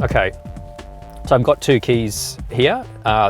Okay, so I've got two keys here.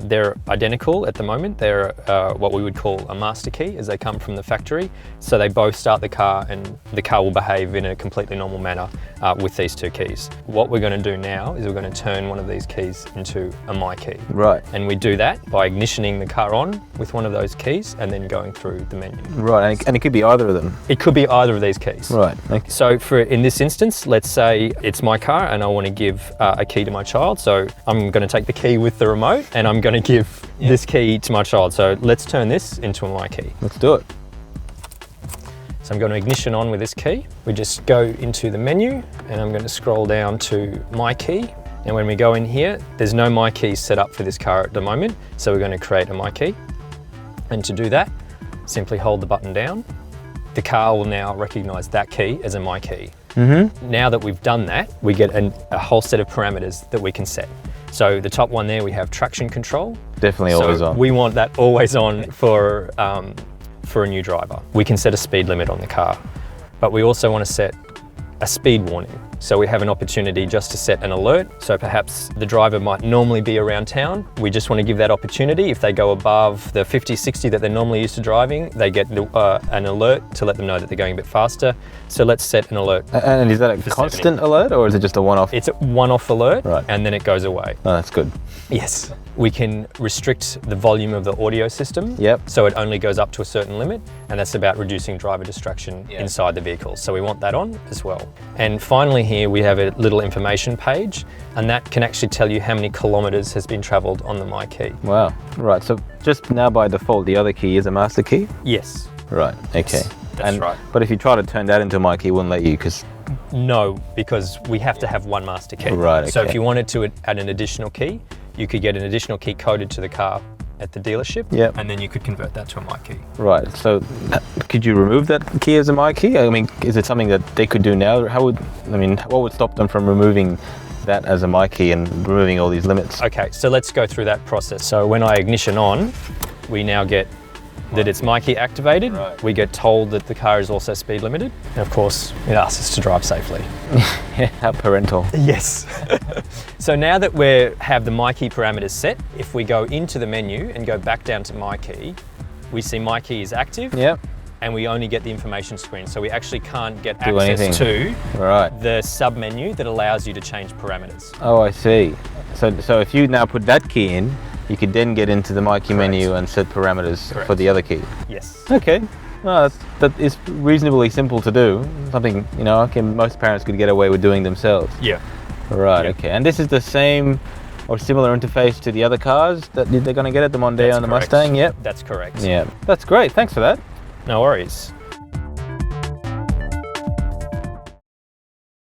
They're identical at the moment. They're what we would call a master key, as they come from the factory. So they both start the car, and the car will behave in a completely normal manner with these two keys. What we're going to do now is we're going to turn one of these keys into a MyKey. Right. And we do that by ignitioning the car on with one of those keys and then going through the menu. Right, and it could be either of them. It could be either of these keys. Right. Okay. So in this instance, let's say it's my car and I want to give a key to my child. So I'm going to take the key with the remote and I'm going to give this key to my child. So let's turn this into a MyKey. Let's do it. So I'm going to ignition on with this key. We just go into the menu and I'm going to scroll down to MyKey. And when we go in here, there's no MyKey set up for this car at the moment. So we're going to create a MyKey. And to do that, simply hold the button down. The car will now recognize that key as a MyKey. Now that we've done that, we get a whole set of parameters that we can set. So the top one there, we have traction control. Definitely always on. We want that always on for a new driver. We can set a speed limit on the car, but we also want to set a speed warning. So we have an opportunity just to set an alert. So perhaps the driver might normally be around town. We just want to give that opportunity. If they go above the 50, 60 that they're normally used to driving, they get an alert to let them know that they're going a bit faster. So let's set an alert. And is that a constant alert, or is it just a one-off? It's a one-off alert, right, and then it goes away. Oh, that's good. Yes. We can restrict the volume of the audio system. Yep. So it only goes up to a certain limit, and that's about reducing driver distraction inside the vehicle. So we want that on as well. And finally here we have a little information page, and that can actually tell you how many kilometers has been traveled on the MyKey. Wow. Right. So just now by default, the other key is a master key? Yes. Right. Okay. That's right. But if you try to turn that into a MyKey, it wouldn't let you because... No, because we have to have one master key. Right. Okay. So if you wanted to add an additional key, you could get an additional key coded to the car at the dealership, and then you could convert that to a MyKey. Right. So could you remove that key as a MyKey? I mean, is it something that they could do now? What would stop them from removing that as a MyKey and removing all these limits? Okay, so let's go through that process. So when I ignition on, we now get that it's MyKey activated. Right. We get told that the car is also speed limited. And of course, it asks us to drive safely. How parental. Yes. So now that we have the MyKey parameters set, if we go into the menu and go back down to MyKey, we see MyKey is active. Yep. And we only get the information screen. So we actually can't get access to the sub menu that allows you to change parameters. Oh, I see. So if you now put that key in, you could then get into the MyKey menu and set parameters for the other key. Yes. Okay. Well, that is reasonably simple to do. Something, most parents could get away with doing themselves. Yeah. Right. Okay. And this is the same or similar interface to the other cars that they're going to get at the Mondeo and the Mustang. Yep. That's correct. Yeah. That's great. Thanks for that. No worries.